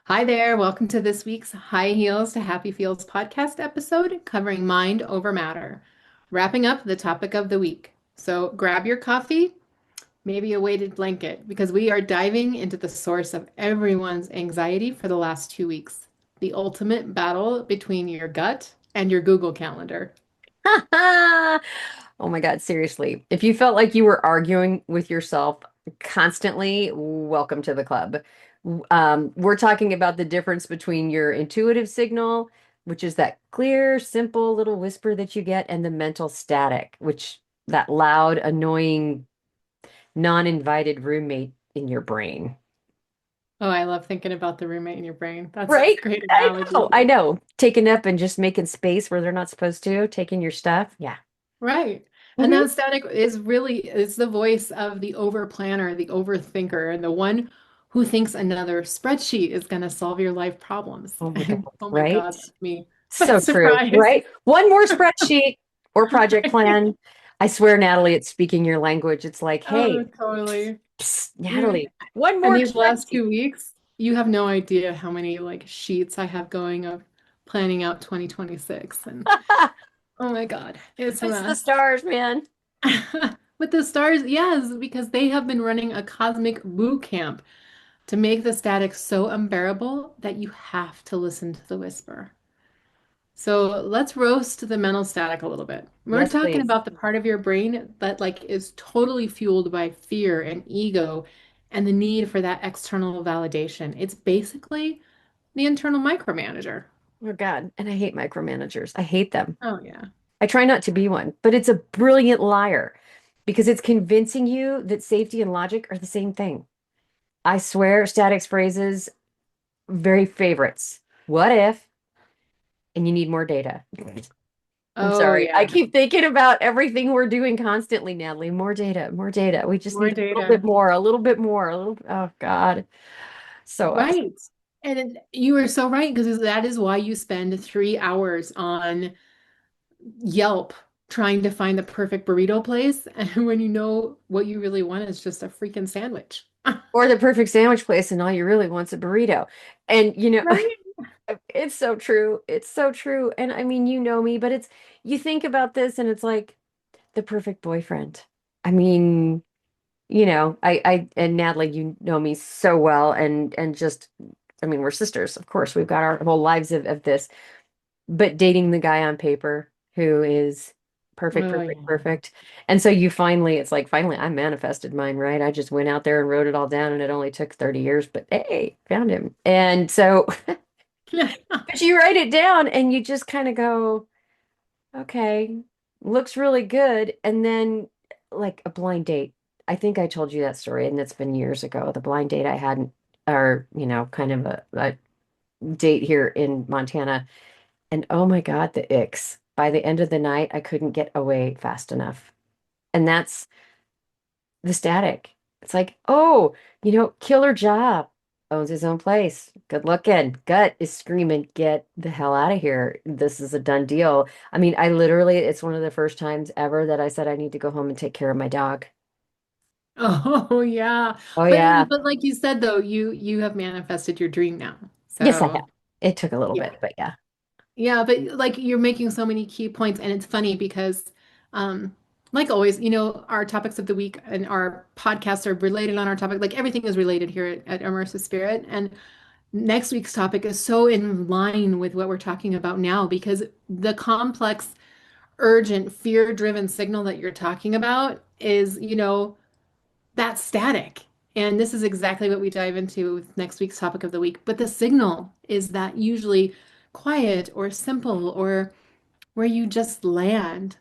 Hi there. Welcome to this week's High Heels to Happy Feels podcast episode covering mind over matter, wrapping up the topic of the week. So grab your coffee, maybe a weighted blanket, because we are diving into the source of everyone's anxiety for the last 2 weeks, the ultimate battle between your gut and your Google Calendar. Oh my God, seriously. If you felt like you were arguing with yourself constantly, welcome to the club. We're talking about the difference between your intuitive signal, which is that clear, simple little whisper that you get, and the mental static, which that loud, annoying, non-invited roommate in your brain. Oh, I love thinking about the roommate in your brain. That's a Right? great I know, analogy. I know. Taking up and just making space where they're not supposed to, taking your stuff. Yeah. Right. And Hmm. that static is the voice of the over planner, the overthinker, and the one who thinks another spreadsheet is going to solve your life problems. Oh my God, And oh my right? God, that's me. So But true, surprise. right? One more spreadsheet or project Right. plan. I swear, Natalie, it's speaking your language. It's like, Oh, hey, totally. Dude, Natalie, one and more these last spreadsheet. 2 weeks, you have no idea how many like sheets I have going of planning out 2026. And oh my God, it's a It's the mess. stars, man. But the stars, yes, because they have been running a cosmic boot camp to make the static so unbearable that you have to listen to the whisper. So let's roast the mental static a little bit. We're Yes, talking please. about the part of your brain that like is totally fueled by fear and ego and the need for that external validation. It's basically the internal micromanager. Oh God. And I hate micromanagers. I hate them. Oh yeah. I try not to be one, but it's a brilliant liar because it's convincing you that safety and logic are the same thing. I swear, statics phrases, very favorites. What if? And you need more data. I'm Oh sorry. I yeah. keep thinking about everything we're doing constantly, Natalie. More data, more data. We just More need a little bit data. more, a little bit more, a little. Oh God. So upset. Right. You are so right because that is why you spend 3 hours on Yelp trying to find the perfect burrito place. And when you know what you really want is just a freaking sandwich. Or the perfect sandwich place, and all you really want's a burrito. And Right. it's so true. It's so true. And I mean, you know me, but it's you think about this and it's like the perfect boyfriend. I mean, I and Natalie, you know me so well and just I mean, we're sisters, of course. We've got our whole lives of this. But dating the guy on paper who is perfect, Oh, perfect, yeah. perfect. And so you finally, it's like, finally, I manifested mine, right? I just went out there and wrote it all down, and it only took 30 years, but hey, found him. And so, but you write it down and you just kind of go, okay, looks really good. And then, like a blind date. I think I told you that story, and that's been years ago. The blind date I had, or, kind of a date here in Montana. And oh my God, the icks. By the end of the night, I couldn't get away fast enough. And that's the static. It's like, oh, killer job, owns his own place. Good looking. Gut is screaming, get the hell out of here. This is a done deal. I mean, I literally, it's one of the first times ever that I said I need to go home and take care of my dog. Oh, yeah. Oh, But yeah. but like you said though, you have manifested your dream now. Yes, I have. So, It took a little yeah. bit, but yeah. Yeah, but like you're making so many key points, and it's funny because, like always, our topics of the week and our podcasts are related on our topic. Like everything is related here at Immersive Spirit. And next week's topic is so in line with what we're talking about now because the complex, urgent, fear-driven signal that you're talking about is, that static. And this is exactly what we dive into with next week's topic of the week. But the signal is that usually quiet or simple or where you just land.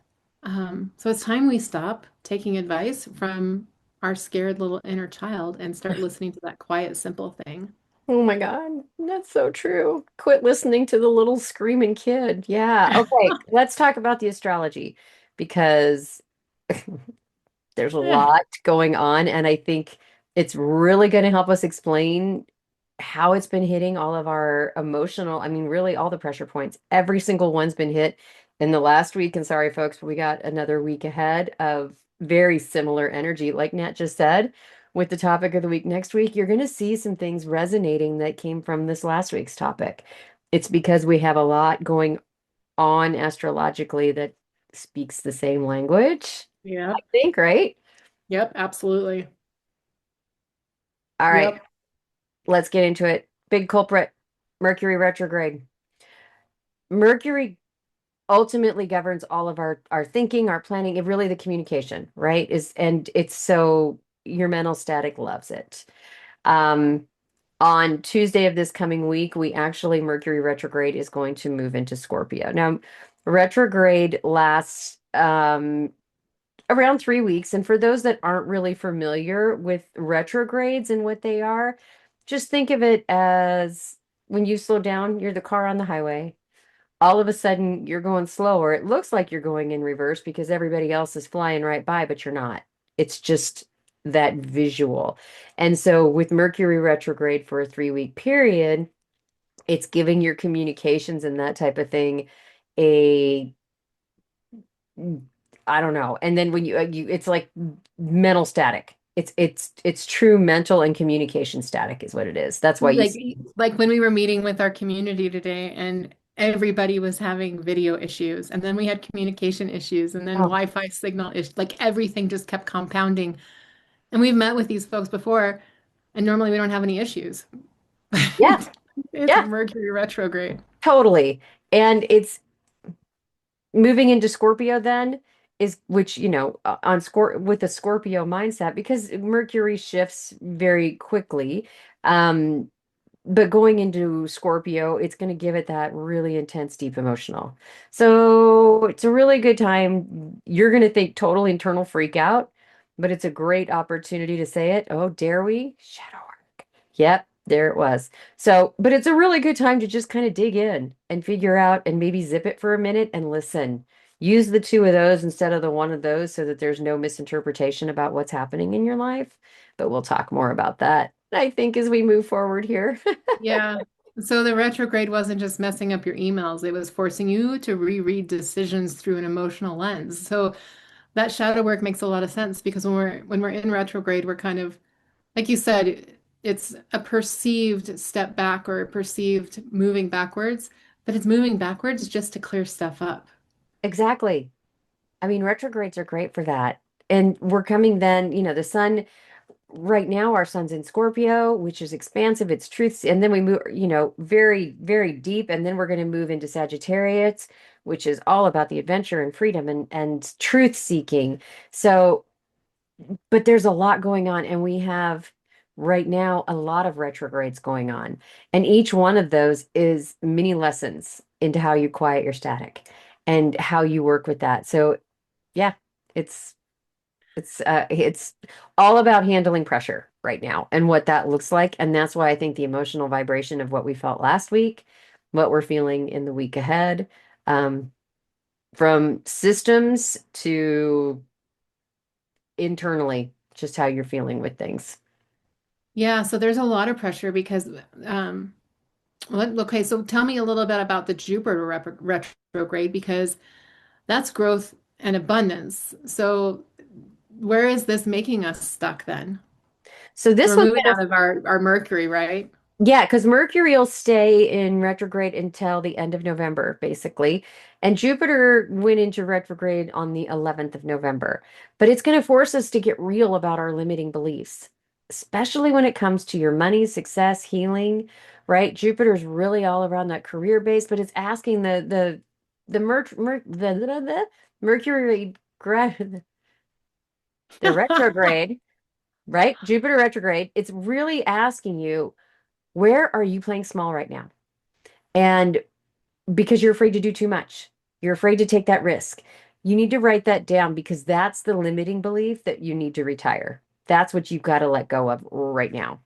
So it's time we stop taking advice from our scared little inner child and start listening to that quiet, simple thing. Oh my God, that's so true. Quit listening to the little screaming kid. Yeah. Okay, let's talk about the astrology because there's a lot going on, and I think it's really going to help us explain how it's been hitting all of our emotional, I mean, really all the pressure points. Every single one's been hit in the last week. And sorry, folks, but we got another week ahead of very similar energy. Like Nat just said, with the topic of the week next week, you're going to see some things resonating that came from this last week's topic. It's because we have a lot going on astrologically that speaks the same language, I Yep. think, right? Yep, absolutely. All right, Yep. let's get into it. Big culprit, Mercury retrograde. Mercury ultimately governs all of our thinking, our planning, and really the communication, right? Is and it's so your mental static loves it. Um, on Tuesday of this coming week, we actually Mercury retrograde is going to move into Scorpio. Now, retrograde lasts around 3 weeks, and for those that aren't really familiar with retrogrades and what they are, just think of it as when you slow down, you're the car on the highway, all of a sudden you're going slower. It looks like you're going in reverse because everybody else is flying right by, but you're not. It's just that visual. And so with Mercury retrograde for a 3 week period, it's giving your communications and that type of thing a I don't know. And then when you it's like mental static. It's true mental and communication static is what it is. That's why you Like see. like when we were meeting with our community today and everybody was having video issues and then we had communication issues and then Oh, Wi-Fi signal issues, like everything just kept compounding. And we've met with these folks before and normally we don't have any issues. yeah. It's Yeah, Mercury retrograde. totally. And it's moving into Scorpio then is which, on with the Scorpio mindset because Mercury shifts very quickly. Um, but going into Scorpio, it's going to give it that really intense, deep emotional. So it's a really good time. You're going to think total internal freak out, but it's a great opportunity to say it. Oh, dare we? Shadow work. Yep, there it was. So, but it's a really good time to just kind of dig in and figure out and maybe zip it for a minute and listen. Use the two of those instead of the one of those so that there's no misinterpretation about what's happening in your life. But we'll talk more about that, I think, as we move forward here. Yeah. So the retrograde wasn't just messing up your emails, it was forcing you to reread decisions through an emotional lens. So that shadow work makes a lot of sense because when we're in retrograde, we're kind of, like you said, it's a perceived step back or a perceived moving backwards, but it's moving backwards just to clear stuff up. Exactly. I mean, retrogrades are great for that. And we're coming then, the sun, right now, our sun's in Scorpio, which is expansive, it's truths. And then we move, very, very deep. And then we're going to move into Sagittarius, which is all about the adventure and freedom and truth seeking. So, but there's a lot going on. And we have right now a lot of retrogrades going on. And each one of those is mini lessons into how you quiet your static and how you work with that. So yeah, it's it's all about handling pressure right now and what that looks like. And that's why I think the emotional vibration of what we felt last week, what we're feeling in the week ahead, um, from systems to internally, just how you're feeling with things. Yeah, so there's a lot of pressure because okay, so tell me a little bit about the Jupiter retrograde because that's growth and abundance. So where is this making us stuck then? So this We're one's moving gonna out of our Mercury, right? Yeah, because Mercury will stay in retrograde until the end of November, basically. And Jupiter went into retrograde on the 11th of November. But it's going to force us to get real about our limiting beliefs, especially when it comes to your money, success, healing, right? Jupiter's really all around that career base, but it's asking the the Mercury the retrograde, right? Jupiter retrograde, it's really asking you, where are you playing small right now? And because you're afraid to do too much, you're afraid to take that risk. You need to write that down because that's the limiting belief that you need to retire. That's what you've got to let go of right now.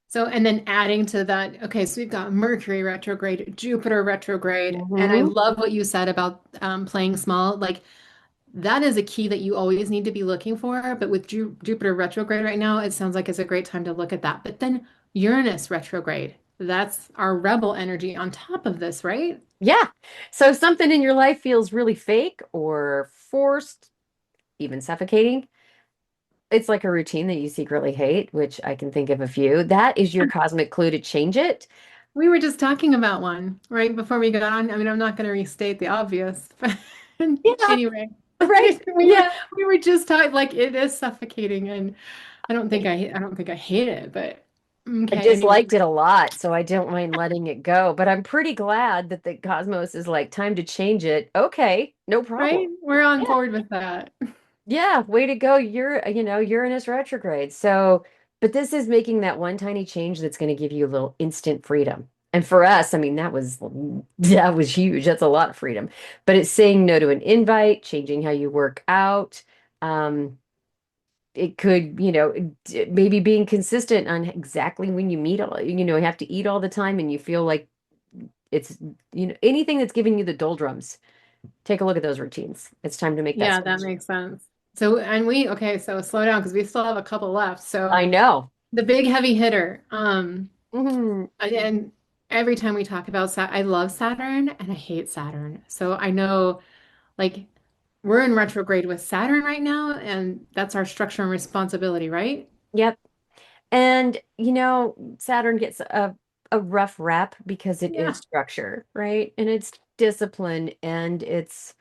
So, and then adding to that, okay, so we've got Mercury retrograde, Jupiter retrograde, and I Hmm. love what you said about playing small. Like that is a key that you always need to be looking for. But with Jupiter retrograde right now, it sounds like it's a great time to look at that. But then Uranus retrograde, that's our rebel energy on top of this, right? Yeah. So if something in your life feels really fake or forced, even suffocating, It's like a routine that you secretly hate, which I can think of a few. That is your cosmic clue to change it. We were just talking about one right before we got on. I mean, I'm not going to restate the obvious, but Yeah, anyway, right. we were Yeah. we were just talking like it is suffocating, and I don't think I hate it, but I okay. Anyway, disliked it a lot, so I don't mind letting it go. But I'm pretty glad that the cosmos is like, time to change it. Okay, no problem. right? We're on Yeah. board with that. Yeah, way to go. Uranus retrograde. So, but this is making that one tiny change that's going to give you a little instant freedom. And for us, I mean, that was huge. That's a lot of freedom. But it's saying no to an invite, changing how you work out. Um, it could, maybe being consistent on exactly when you meet you have to eat all the time and you feel like it's, anything that's giving you the doldrums. Take a look at those routines. It's time to make that Yeah, that switch. makes sense. So, and okay, so slow down because we still have a couple left. So I know. the big heavy hitter, Mhm. and every time we talk about I love Saturn and I hate Saturn. So I know like we're in retrograde with Saturn right now, and that's our structure and responsibility, right? Yep. And Saturn gets a rough rap because it is Yeah. structure, right? And it's discipline and it's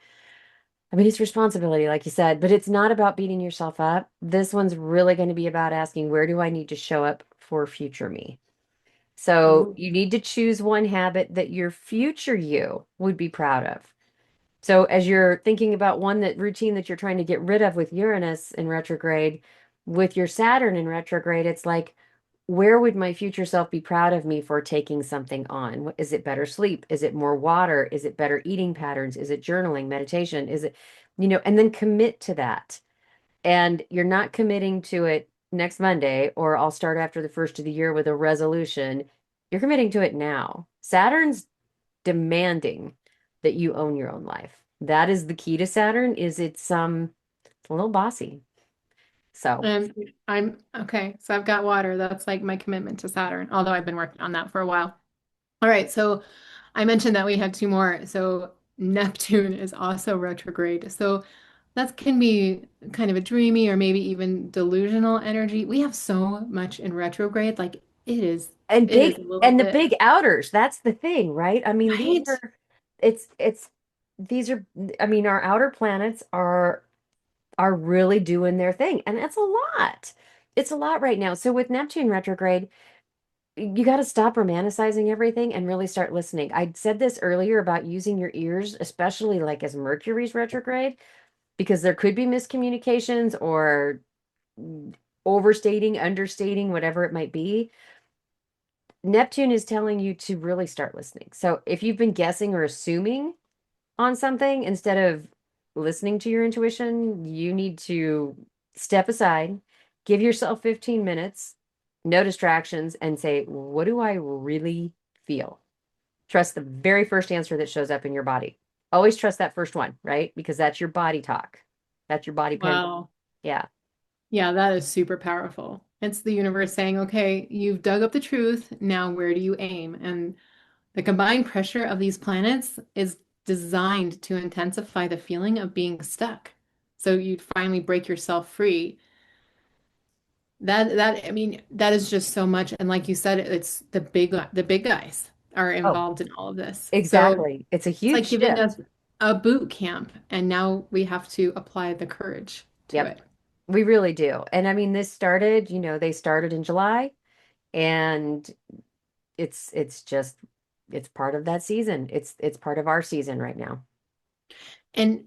responsibility, like you said, but it's not about beating yourself up. This one's really going to be about asking, where do I need to show up for future me? So Oh. you need to choose one habit that your future you would be proud of. So as you're thinking about one that routine that you're trying to get rid of with Uranus in retrograde, with your Saturn in retrograde, it's like, where would my future self be proud of me for taking something on? Is it better sleep? Is it more water? Is it better eating patterns? Is it journaling, meditation? Is it, and then commit to that. And you're not committing to it next Monday, or I'll start after the first of the year with a resolution. You're committing to it now. Saturn's demanding that you own your own life. That is the key to Saturn, is it's a little bossy. So, And I'm okay. So I've got water. That's like my commitment to Saturn, although I've been working on that for a while. All right. So I mentioned that we had two more. So Neptune is also retrograde. So that can be kind of a dreamy or maybe even delusional energy. We have so much in retrograde. Like and it is big a little and the bit, big outers, that's the thing, right? I mean, right? it's these are I mean, our outer planets are really doing their thing, and that's a lot. It's a lot right now. So with Neptune retrograde, you got to stop romanticizing everything and really start listening. I said this earlier about using your ears, especially like as Mercury's retrograde, because there could be miscommunications or overstating, understating, whatever it might be. Neptune is telling you to really start listening. So if you've been guessing or assuming on something instead of listening to your intuition, you need to step aside, give yourself 15 minutes, no distractions, and say, what do I really feel? Trust the very first answer that shows up in your body. Always trust that first one, right? Because that's your body talk. That's your body pen. Wow. Yeah. Yeah, that is super powerful. It's the universe saying, okay, you've dug up the truth. Now where do you aim? And the combined pressure of these planets is designed to intensify the feeling of being stuck. So you'd finally break yourself free. I mean, that is just so much. And like you said, it's the big guys are Oh, involved in all of this. So exactly. It's a it's huge like giving shift. us a boot camp, and now we have to apply the courage to Yep. it. We really do. And I mean, they started in July, and it's just it's part of that season. It's part of our season right now. And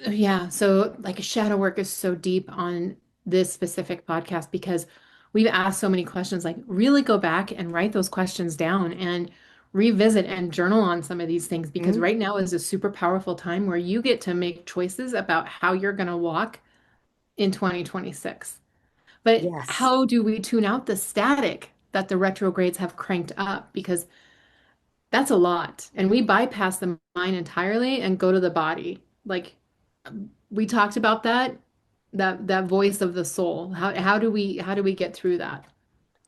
yeah, so like shadow work is so deep on this specific podcast because we've asked so many questions. Like, really go back and write those questions down and revisit and journal on some of these things because Mhm. right now is a super powerful time where you get to make choices about how you're going to walk in 2026. But Yes. how do we tune out the static that the retrogrades have cranked up? Because that's a lot. And we bypass the mind entirely and go to the body. Like we talked about that voice of the soul. How do we get through that?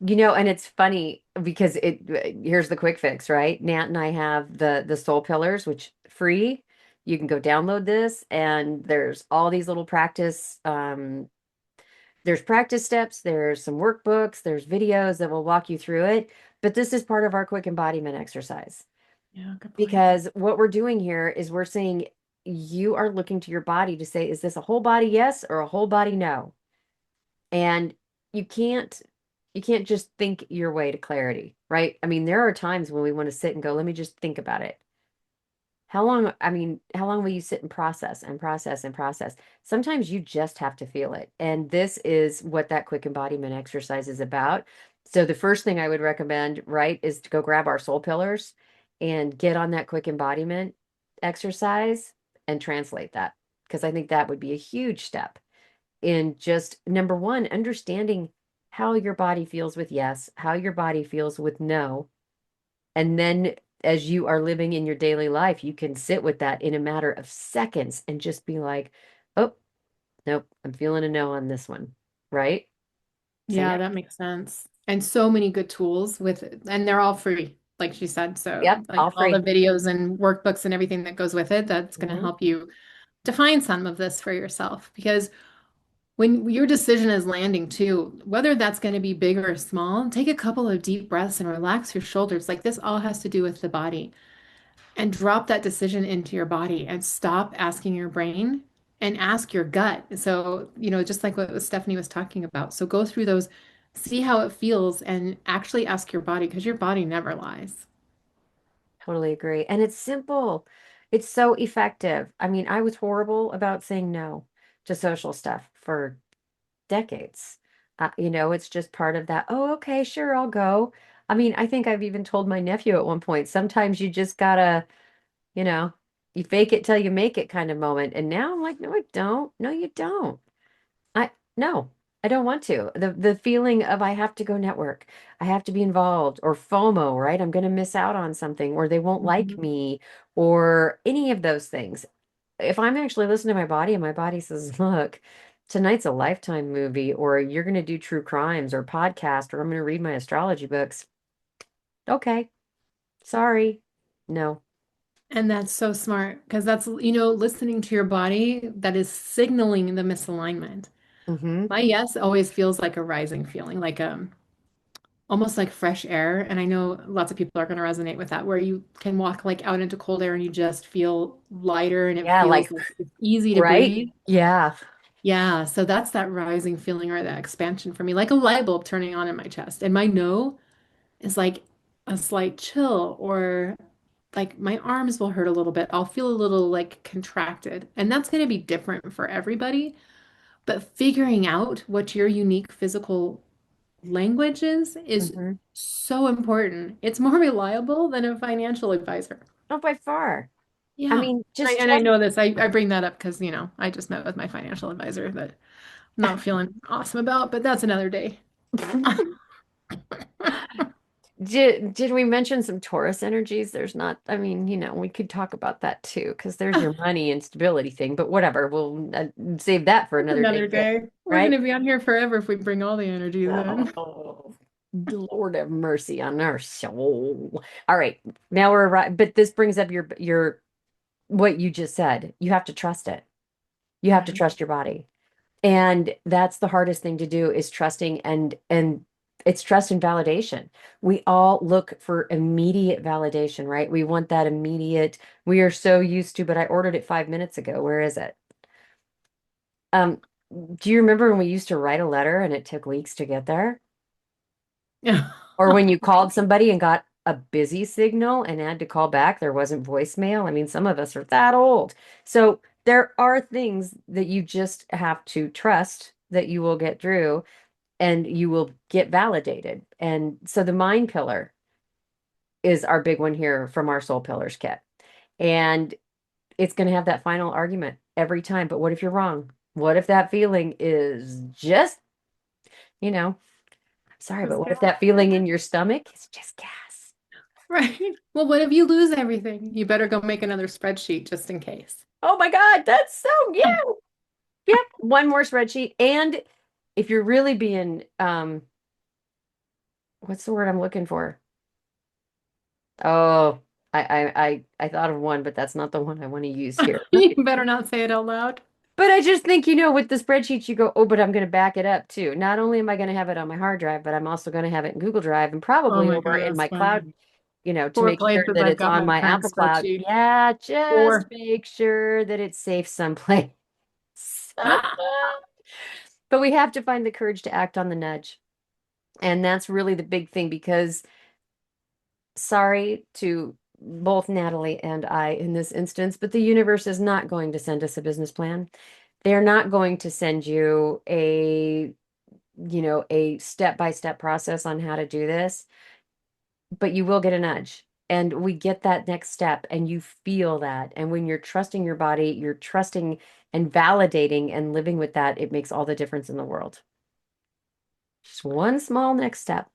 And it's funny because here's the quick fix, right? Nat and I have the soul pillars, which free. You can go download this, and there's all these little practice There's practice steps, there's some workbooks, there's videos that will walk you through it. But this is part of our quick embodiment exercise Yeah, good point. because what we're doing here is we're saying you are looking to your body to say, is this a whole body yes or a whole body no? And you can't you can't just think your way to clarity, right? I mean, there are times when we want to sit and go, let me just think about it. How long will you sit and process and process and process? Sometimes you just have to feel it. And this is what that quick embodiment exercise is about. So the first thing I would recommend, right, is to go grab our soul pillars and get on that quick embodiment exercise and translate that. Because I think that would be a huge step in just number one, understanding how your body feels with yes, how your body feels with no, and then as you are living in your daily life, you can sit with that in a matter of seconds and just be like, oh, nope, I'm feeling a no on this one. Right? So, yeah, Yeah, that makes sense. And so many good tools with it, and they're all free, like she said. So, yep, like all all the free. videos and workbooks and everything that goes with it, that's going to Mhm. help you define some of this for yourself. Because when your decision is landing too, whether that's going to be big or small, take a couple of deep breaths and relax your shoulders. Like this all has to do with the body. And drop that decision into your body and stop asking your brain and ask your gut. So, just like what Stephanie was talking about. So go through those, see how it feels, and actually ask your body because your body never lies. Totally agree. And it's simple. It's so effective. I mean, I was horrible about saying no to social stuff for decades. It's just part of that. Oh, okay, sure, I'll go. I mean, I think I've even told my nephew at one point, sometimes you just gotta, you know, you fake it till you make it kind of moment. And now I'm like, no, I don't. No, you don't. No, I don't want to. The feeling of I have to go network, I have to be involved, or FOMO, right? I'm going to miss out on something, or they won't like Mhm. me, or any of those things. If I'm actually listening to my body and my body says, look, tonight's a Lifetime movie, or you're going to do true crimes or podcast, or I'm going to read my astrology books. Okay, sorry. No. And that's so smart because that's, listening to your body that is signaling the misalignment. Mm-hmm. My yes always feels like a rising feeling, like almost like fresh air. And I know lots of people are going to resonate with that, where you can walk like out into cold air and you just feel lighter and it Yeah, feels like, like it's easy to right? breathe. Yeah. Yeah, so that's that rising feeling or that expansion for me, like a light bulb turning on in my chest. And my no is like a slight chill, or like my arms will hurt a little bit. I'll feel a little like contracted. And that's going to be different for everybody. But figuring out what your unique physical language is Mm-hmm. so important. It's more reliable than a financial advisor. Not by far. I Yeah. mean, I, just and I trust. know this. I bring that up because, I just met with my financial advisor that I'm not feeling awesome about, but that's another day. Did we mention some Taurus energies? There's not, I mean, we could talk about that too, because there's your money and stability thing, but whatever. We'll save that for That's another day another too, day. We're going right? to be on here forever if we bring all the energies in. Oh, Lord have mercy on our soul. All right. Now we're right, but this brings up your what you just said. You have to trust it. You have to Right. trust your body. And that's the hardest thing to do is trusting and it's trust and validation. We all look for immediate validation, right? We want that immediate. We are so used to, but I ordered it 5 minutes ago. Where is it? Um, do you remember when we used to write a letter and it took weeks to get there? Yeah. Or when you called somebody and got a busy signal and had to call back, there wasn't voicemail. I mean, some of us are that old. So there are things that you just have to trust that you will get through and you will get validated. And so the mind pillar is our big one here from our soul pillars kit. And it's going to have that final argument every time. But what if you're wrong? What if that feeling is just, you know, sorry, but Just what gas. if that feeling in your stomach is just gas? Right. Well, what if you lose everything? You better go make another spreadsheet just in case. Oh my God, that's so you. Yep, one more spreadsheet. And if you're really being, what's the word I'm looking for? Oh, I thought of one, but that's not the one I want to use here. You better not say it out loud. But I just think, with the spreadsheets, you go, oh, but I'm going to back it up too. Not only am I going to have it on my hard drive, but I'm also going to have it in Google Drive and Oh probably my over God, in that's my cloud, funny. to Four make sure places that I've it's got on my my current Apple Cloud. spreadsheet. Yeah, just Four. make sure that it's safe someplace. But we have to find the courage to act on the nudge. And that's really the big thing because sorry to both Natalie and I in this instance, but the universe is not going to send us a business plan. They're not going to send you a step-by-step process on how to do this, but you will get a nudge. And we get that next step, and you feel that. And when you're trusting your body, you're trusting and validating and living with that, it makes all the difference in the world. Just one small next step.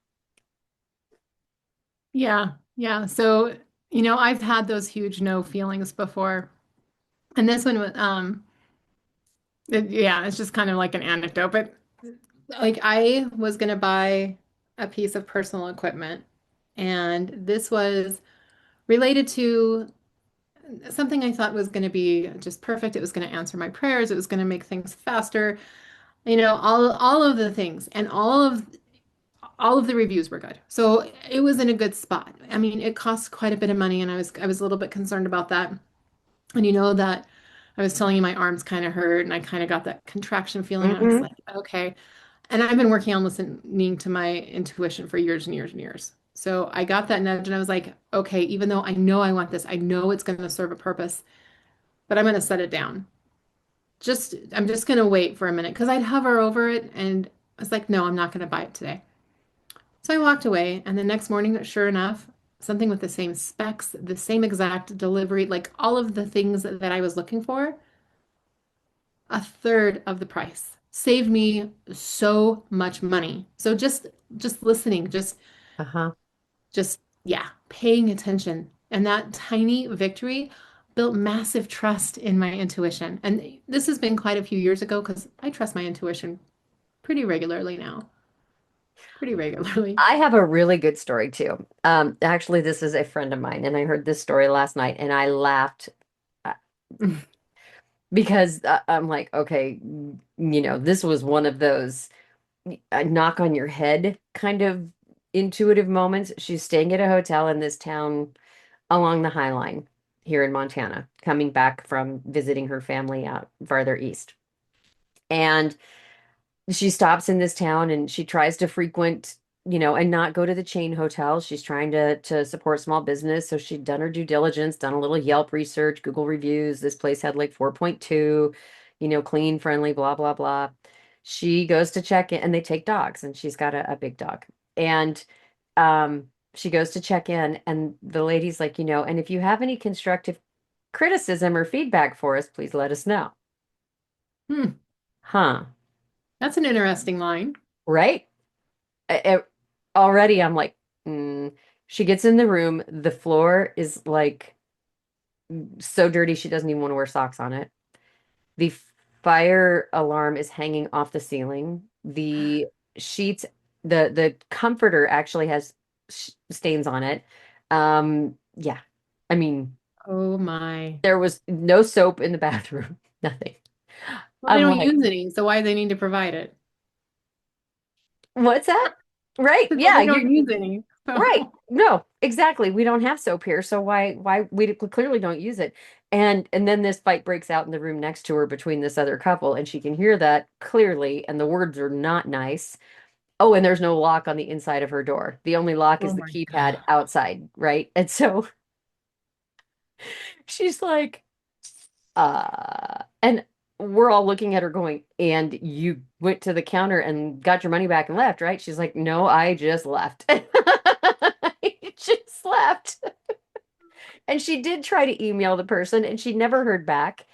Yeah, yeah. So, I've had those huge no feelings before. And this one was, yeah, it's just kind of like an anecdote, but like I was gonna buy a piece of personal equipment, and this was related to something I thought was gonna be just perfect. It was gonna answer my prayers. It was gonna make things faster. All of the things, and all of the reviews were good. So it was in a good spot. I mean, it cost quite a bit of money, and I was a little bit concerned about that. And you know that I was telling you my arms kind of hurt, and I kind of got that contraction feeling. I was Hmm. like, okay. And I've been working on listening to my intuition for years and years and years. So I got that nudge, and I was like, okay, even though I know I want this, I know it's going to serve a purpose, but I'm going to set it down. I'm just going to wait for a minute because I'd hover over it, and I was like, no, I'm not going to buy it today. So I walked away, and the next morning, sure enough, something with the same specs, the same exact delivery, like all of the things that I was looking for, a third of the price. Saved me so much money. So just listening, Uh-huh. just yeah, paying attention. And that tiny victory built massive trust in my intuition. And this has been quite a few years ago because I trust my intuition pretty regularly now. Pretty regularly. I have a really good story too. Actually, this is a friend of mine, and I heard this story last night, and I laughed uh, because I'm like, okay, this was one of those knock on your head kind of intuitive moments. She's staying at a hotel in this town along the High Line here in Montana, coming back from visiting her family out farther east. And she stops in this town and she tries to frequent, and not go to the chain hotels. She's trying to support small business. So she'd done her due diligence, done a little Yelp research, Google reviews. This place had like 4.2, clean, friendly, blah, blah, blah. She goes to check in and they take dogs and she's got a big dog. And she goes to check in and the lady's like, and if you have any constructive criticism or feedback for us, please let us know. Hmm, Huh. that's an interesting line. Right? I- Already I'm like, mm. She gets in the room. The floor is like so dirty she doesn't even want to wear socks on it. The fire alarm is hanging off the ceiling. The sheets, the comforter actually has stains on it. Yeah. I mean, Oh my. there was no soap in the bathroom. Nothing. Well, they I'm don't like, use any, so why do they need to provide it? what's that? Right. Well, Yeah, they don't you use any. right. So, No, exactly. We don't have soap here, so why we clearly don't use it. And then this fight breaks out in the room next to her between this other couple, and she can hear that clearly, and the words are not nice. Oh, and there's no lock on the inside of her door. The only lock oh is the my keypad God. outside, right? And so she's like, and we're all looking at her going, and you went to the counter and got your money back and left, right? She's like, no, I just left. I just left. And she did try to email the person and she never heard back.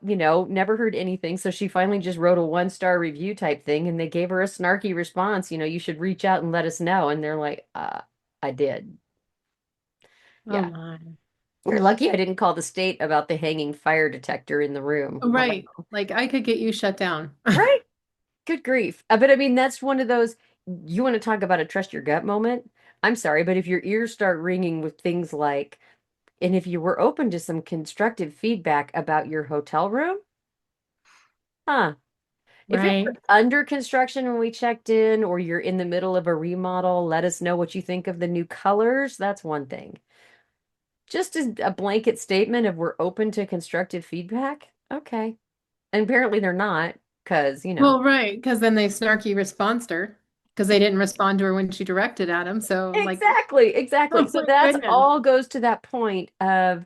Never heard anything. So she finally just wrote a 1-star review type thing and they gave her a snarky response, you should reach out and let us know. And they're like, I did. Oh Yeah. my. You're lucky I didn't call the state about the hanging fire detector in the room. Oh, Hello. right. Like I could get you shut down. Right? Good grief. But I mean, that's one of those, you want to talk about a trust your gut moment? I'm sorry, but if your ears start ringing with things like, and if you were open to some constructive feedback about your hotel room, Huh. If it were Right. under construction when we checked in, or you're in the middle of a remodel, let us know what you think of the new colors. That's one thing. Just as a blanket statement of we're open to constructive feedback. Okay. And apparently they're not, because, Well, right, because then they snarky responded her because they didn't respond to her when she directed at him. So, like, exactly, exactly. oh So my that's goodness. all goes to that point of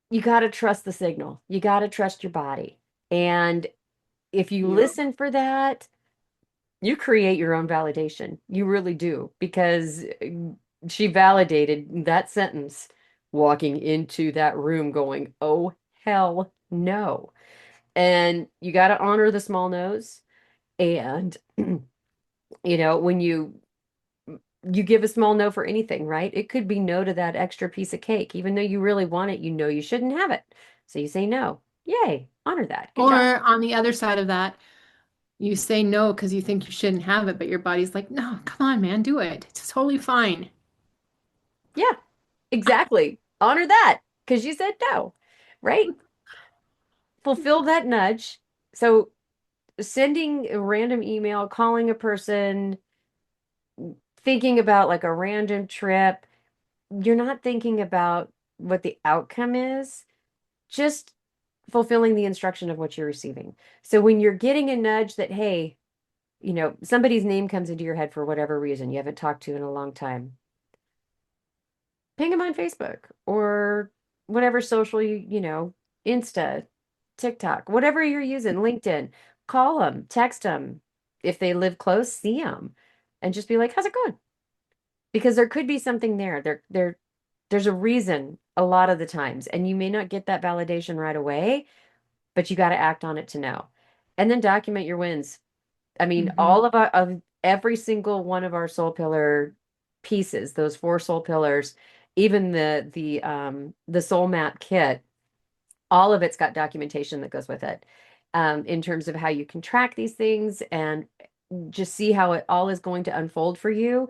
you got to trust the signal. You got to trust your body. And if you Yeah. listen for that, you create your own validation. You really do, because she validated that sentence walking into that room going, oh, hell no. And you got to honor the small no's. And, when you give a small no for anything, right? It could be no to that extra piece of cake, even though you really want it, you shouldn't have it. So you say no. Yay, honor that. Good job. Or on the other side of that, you say no because you think you shouldn't have it, but your body's like, no, come on, man, do it. It's totally fine. Yeah, exactly. Honor that because you said no, right? Fulfill that nudge. So sending a random email, calling a person, thinking about like a random trip, you're not thinking about what the outcome is, just fulfilling the instruction of what you're receiving. So when you're getting a nudge that, hey, somebody's name comes into your head for whatever reason you haven't talked to in a long time, ping them on Facebook or whatever social Insta, TikTok, whatever you're using, LinkedIn, call them, text them. If they live close, see them and just be like, how's it going? Because there could be something there. There's a reason a lot of the times, and you may not get that validation right away, but you got to act on it to know. And then document your wins. I mean, Hmm. all of every single one of our soul pillar pieces, those four soul pillars, even the soul map kit, all of it's got documentation that goes with it, in terms of how you can track these things and just see how it all is going to unfold for you,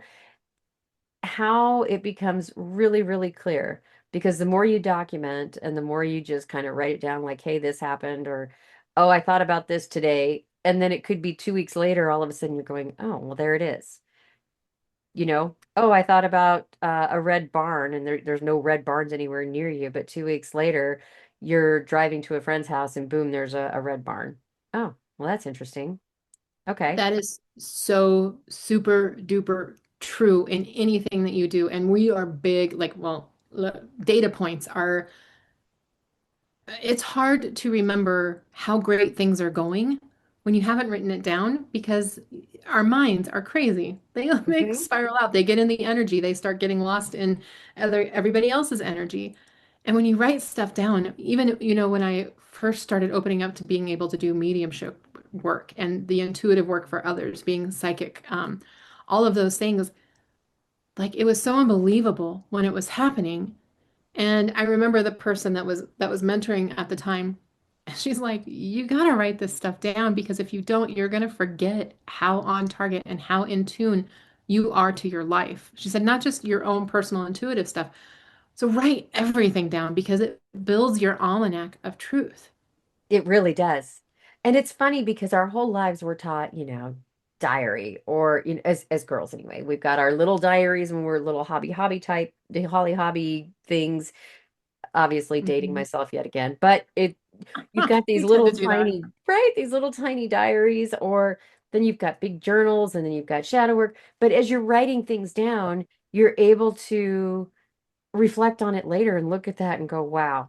how it becomes really, really clear. Because the more you document and the more you just kind of write it down, like, hey, this happened, or, oh, I thought about this today. And then it could be 2 weeks later, all of a sudden you're going, oh, well, there it is. Oh, I thought about a red barn, and there's no red barns anywhere near you. But 2 weeks later, you're driving to a friend's house and boom, there's a red barn. Oh, well, that's interesting. Okay. That is so super duper true in anything that you do. And we are big, like, well, data points are it's hard to remember how great things are going when you haven't written it down because our minds are crazy. They Hmm. spiral out. They get in the energy. They start getting lost in everybody else's energy. And when you write stuff down, even when I first started opening up to being able to do mediumship work and the intuitive work for others, being psychic, all of those things, like it was so unbelievable when it was happening. And I remember the person that was mentoring at the time. She's like, you gotta write this stuff down because if you don't, you're gonna forget how on target and how in tune you are to your life. She said, not just your own personal intuitive stuff. So write everything down because it builds your almanac of truth. It really does. And it's funny because our whole lives we're taught, diary, or as girls anyway, we've got our little diaries when we're little hobby type, the holly hobby things. Obviously dating Mhm. myself yet again, but you've got these We tend little to do that. tiny, right? These little tiny diaries, or then you've got big journals and then you've got shadow work. But as you're writing things down, you're able to reflect on it later and look at that and go, wow,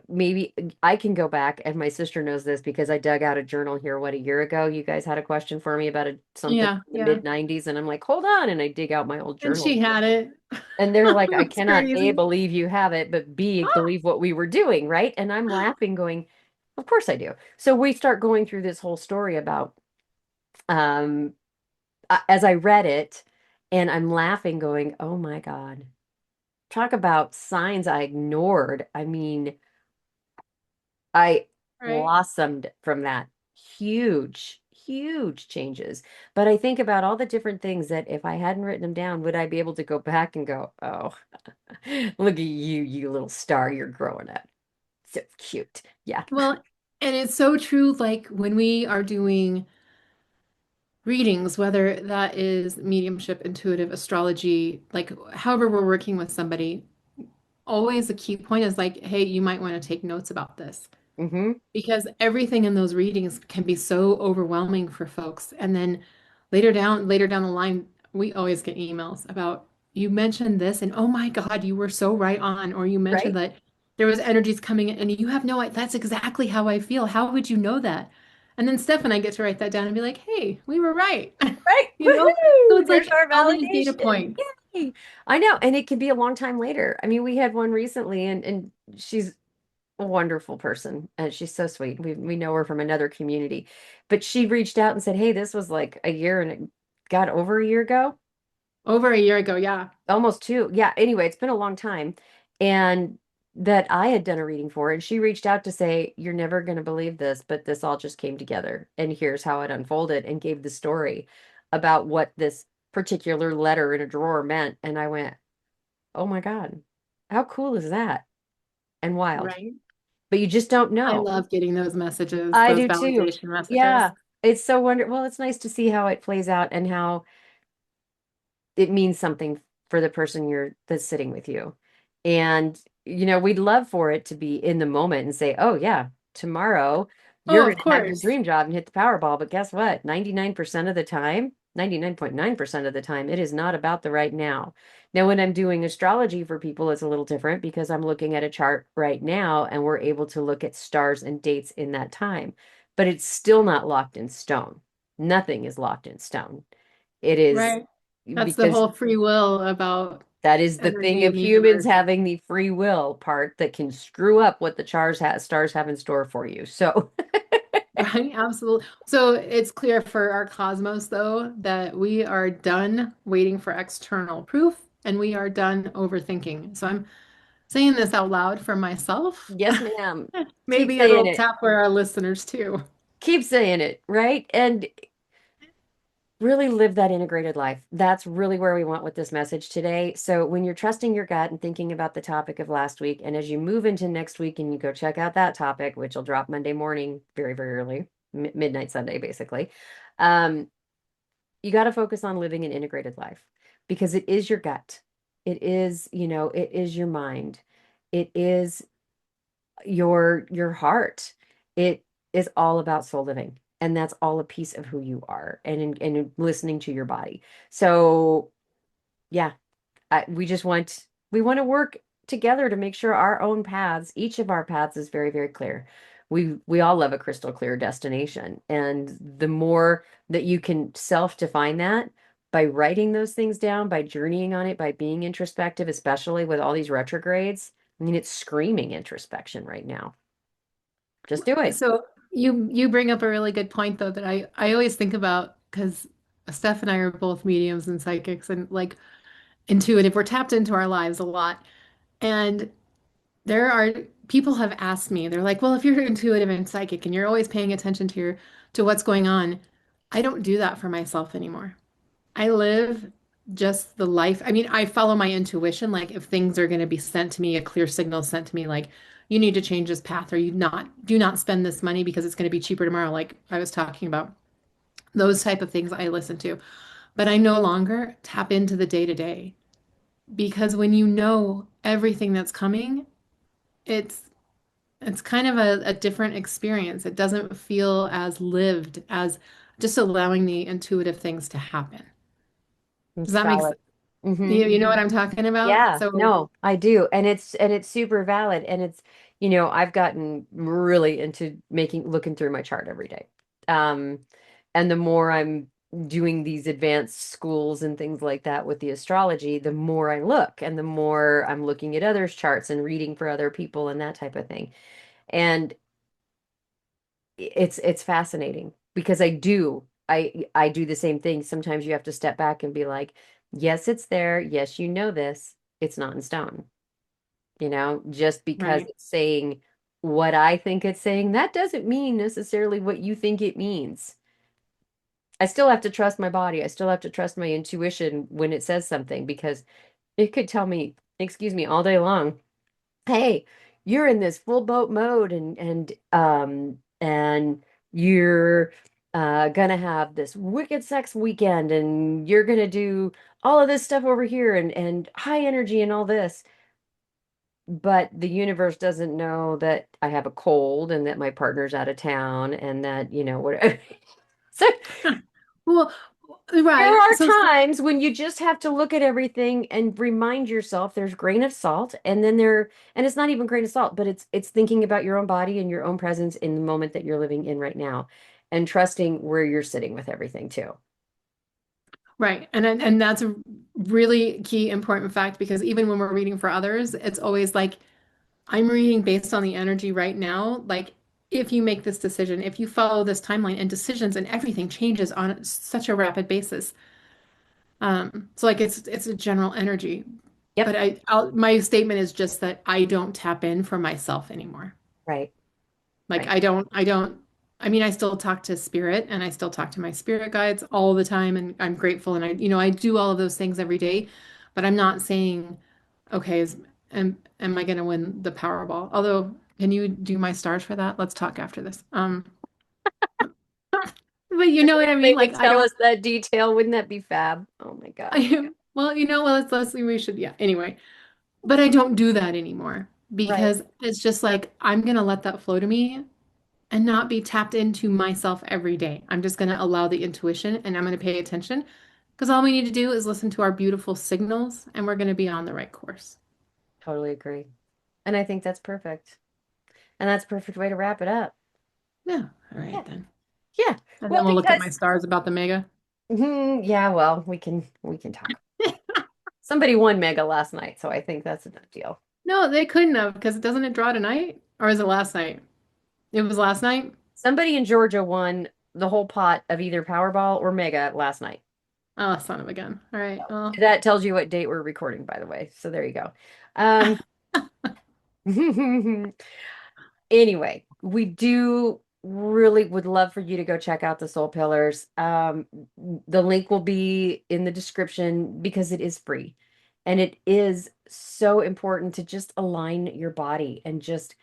maybe I can go back, and my sister knows this because I dug out a journal here, what, a year ago. You guys had a question for me about something Yeah, in the yeah. mid 90s, and I'm like, hold on. And I dig out my old And journal. she had it. And they're like, I That's cannot A, crazy. believe you have it, but B, believe what we were doing, right? And I'm laughing, going, of course I do. So we start going through this whole story about, um, as I read it, and I'm laughing, going, oh my God, talk about signs I ignored. I mean, I Right. blossomed from that. Huge, huge changes. But I think about all the different things that if I hadn't written them down, would I be able to go back and go, oh, look at you, you little star, you're growing up. So cute. Yeah. Well, And it's so true, like when we are doing readings, whether that is mediumship, intuitive, astrology, like however we're working with somebody, always the key point is like, hey, you might want to take notes about this. Hmm. Because everything in those readings can be so overwhelming for folks. And then later down the line, we always get emails about you mentioned this and oh my God, you were so right on. Or you mentioned Right? that there was energies coming in and you have no, that's exactly how I feel. How would you know that? And then Steph and I get to write that down and be like, hey, we were right. Right. You know? So Woohoo! it's There's like our all these data validation. points. Yay. I know. And it can be a long time later. I mean, we had one recently and she's a wonderful person and she's so sweet. We know her from another community. But she reached out and said, "Hey, this was like a year and it got over a year ago." Over a year ago, yeah. Almost two. Yeah. Anyway, it's been a long time. And that I had done a reading for, and she reached out to say, "You're never going to believe this, but this all just came together. And here's how it unfolded," and gave the story about what this particular letter in a drawer meant. And I went, "Oh my God, how cool is that?" And wild. Right. But you just don't I know. love getting those messages, I those do too. validation messages. Yeah. It's so wonderful. Well, it's nice to see how it plays out and how it means something for the person that's sitting with you. And, we'd love for it to be in the moment and say, "Oh, yeah, tomorrow you're Oh, going of to have your course. dream job and hit the Powerball." But guess what? 99% of the time, 99.9% of the time, it is not about the right now. Now, when I'm doing astrology for people, it's a little different because I'm looking at a chart right now and we're able to look at stars and dates in that time. But it's still not locked in stone. Nothing is locked in stone. It is Right. That's the because whole free will about that is the thing energy of in the humans universe. having the free will part that can screw up what the stars have in store for you. So, Right? Absolutely. So it's clear for our cosmos, though, that we are done waiting for external proof and we are done overthinking. So I'm saying this out loud for myself. yes, ma'am. Keep Maybe saying it'll it. tap for our listeners too. Keep saying it, right? And really live that integrated life. That's really where we want with this message today. So, when you're trusting your gut and thinking about the topic of last week, and as you move into next week and you go check out that topic, which will drop Monday morning very, very early, midnight Sunday, basically, um, you got to focus on living an integrated life because it is your gut. It is, it is your mind. It is your heart. It is all about soul living. And that's all a piece of who you are and listening to your body. So yeah, we want to work together to make sure our own paths, each of our paths is very, very clear. We all love a crystal clear destination. And the more that you can self-define that by writing those things down, by journeying on it, by being introspective, especially with all these retrogrades. I mean, it's screaming introspection right now. Just do it. So you bring up a really good point though that I always think about because Steph and I are both mediums and psychics and like intuitive. We're tapped into our lives a lot. And there are people have asked me, they're like, well, if you're intuitive and psychic and you're always paying attention to what's going on, I don't do that for myself anymore. I live just the life. I mean, I follow my intuition. Like if things are going to be sent to me, a clear signal sent to me, like you need to change this path or you not do not spend this money because it's going to be cheaper tomorrow. Like I was talking about those type of things I listen to, but I no longer tap into the day to day because when you know everything that's coming, it's it's kind of a different experience. It doesn't feel as lived as just allowing the intuitive things to happen. Does It's that make valid. sense? Hmm. You know what I'm talking about? Yeah, So, no, I do. And it's super valid. And I've gotten really into looking through my chart every day. Um, and the more I'm doing these advanced schools and things like that with the astrology, the more I look and the more I'm looking at others' charts and reading for other people and that type of thing. And it's fascinating because I do the same thing. Sometimes you have to step back and be like, yes, it's there. Yes, you know this. It's not in stone. Just because right. it's saying what I think it's saying, that doesn't mean necessarily what you think it means. I still have to trust my body. I still have to trust my intuition when it says something because it could tell me, excuse me, all day long, "Hey, you're in this full boat mode and and you're gonna have this wicked sex weekend, and you're gonna do all of this stuff over here, and high energy and all this. But the universe doesn't know that I have a cold and that my partner's out of town and that, whatever. So Well, there right. are So, times when you just have to look at everything and remind yourself there's grain of salt, and then and it's not even grain of salt, but it's thinking about your own body and your own presence in the moment that you're living in right now, and trusting where you're sitting with everything too. right. And that's a really key important fact because even when we're reading for others, it's always like I'm reading based on the energy right now. Like if you make this decision, if you follow this timeline and decisions and everything changes on such a rapid basis. So like it's a general energy. But Yep. my statement is just that I don't tap in for myself anymore. Right. Like Right. I don't, I mean, I still talk to spirit and I still talk to my spirit guides all the time and I'm grateful and I do all of those things every day, but I'm not saying, okay, am I going to win the Powerball? Although, can you do my stars for that? Let's talk after this. But you If know what I they mean? would Like I tell don't, us that detail, wouldn't that be fab? Oh my God. well, let's we should, yeah. Anyway, but I don't do that anymore Right. because it's just like I'm gonna let that flow to me and not be tapped into myself every day. I'm just going to allow the intuition and I'm going to pay attention because all we need to do is listen to our beautiful signals and we're going to be on the right course. Totally agree. And I think that's perfect. And that's a perfect way to wrap it up. Yeah. All Yeah. right then. Yeah. And Well, then we'll look at my because stars about the mega. yeah, well, we can talk. Somebody won Mega last night, so I think that's a big deal. No, they couldn't have because doesn't it draw tonight? Or is it last night? It was last night. Somebody in Georgia won the whole pot of either Powerball or Mega last night. Oh, son of a gun. All right. Well, That tells you what date we're recording, by the way. So there you go. Um, anyway, we do really would love for you to go check out the Soul Pillars. The link will be in the description because it is free. And it is so important to just align your body and just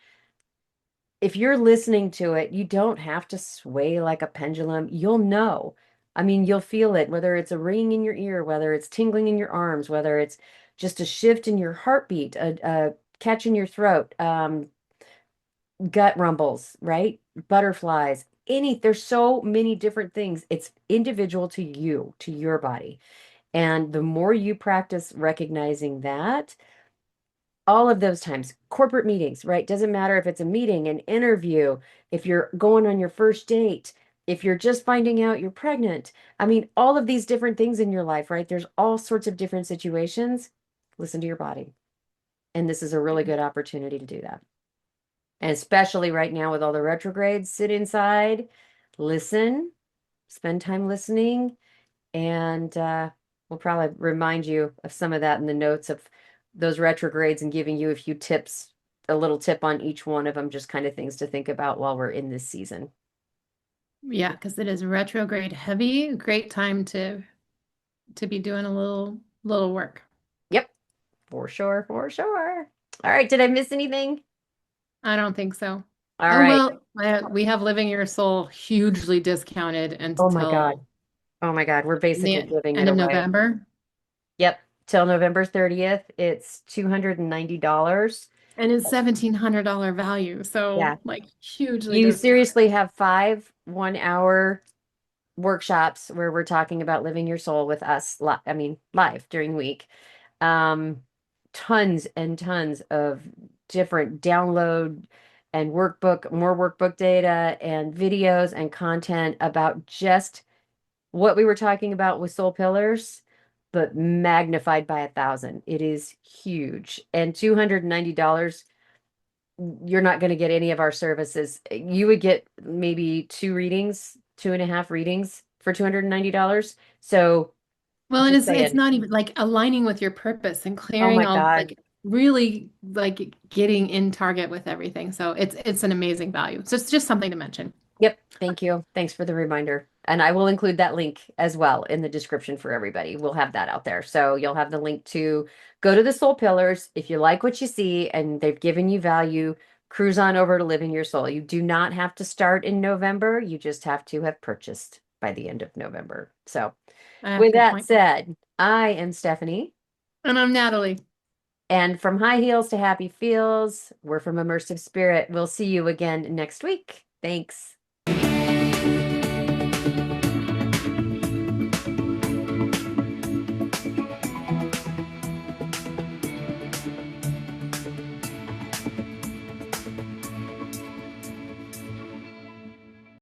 if you're listening to it, you don't have to sway like a pendulum. You'll know. I mean, you'll feel it, whether it's a ringing in your ear, whether it's tingling in your arms, whether it's just a shift in your heartbeat, a catch in your throat, gut rumbles, right? Butterflies, there's so many different things. It's individual to you, to your body. And the more you practice recognizing that, all of those times, corporate meetings, right? Doesn't matter if it's a meeting, an interview, if you're going on your first date, if you're just finding out you're pregnant. I mean, all of these different things in your life, right? There's all sorts of different situations. Listen to your body. And this is a really good opportunity to do that. And especially right now with all the retrogrades, sit inside, listen, spend time listening, and we'll probably remind you of some of that in the notes of those retrogrades and giving you a few tips, a little tip on each one of them, just kind of things to think about while we're in this season. yeah, because it is retrograde heavy. Great time to be doing a little work. Yep, for sure, for sure. All right, did I miss anything? I don't think so. All Oh, right. well, we have Living Your Soul hugely discounted Oh my God. until Oh my God, we're basically the giving it end of away. November. Yep, till November 30th, it's $290. And it's $1,700 value. Yeah. So like hugely You discounted. seriously have 5 1-hour workshops where we're talking about living your soul with us, I mean, live during the week. Um, Tons and tons of different download and workbook, more workbook data and videos and content about just what we were talking about with Soul Pillars, but magnified by 1,000. It is huge. And $290, you're not going to get any of our services. You would get maybe 2 readings, 2.5 readings for $290. So Well, and just it's saying, not even like aligning with your purpose and oh clearing my all God. like really like getting in target with everything. So it's an amazing value. So it's just something to mention. Yep. Thank you. Thanks for the reminder. And I will include that link as well in the description for everybody. We'll have that out there. So you'll have the link to go to the Soul Pillars. If you like what you see and they've given you value, cruise on over to Living Your Soul. You do not have to start in November. You just have to have purchased by the end of November. So, with Good that point. said, I am Stephanie. And I'm Natalie. And from high heels to happy feels, we're from Immersive Spirit. We'll see you again next week. Thanks.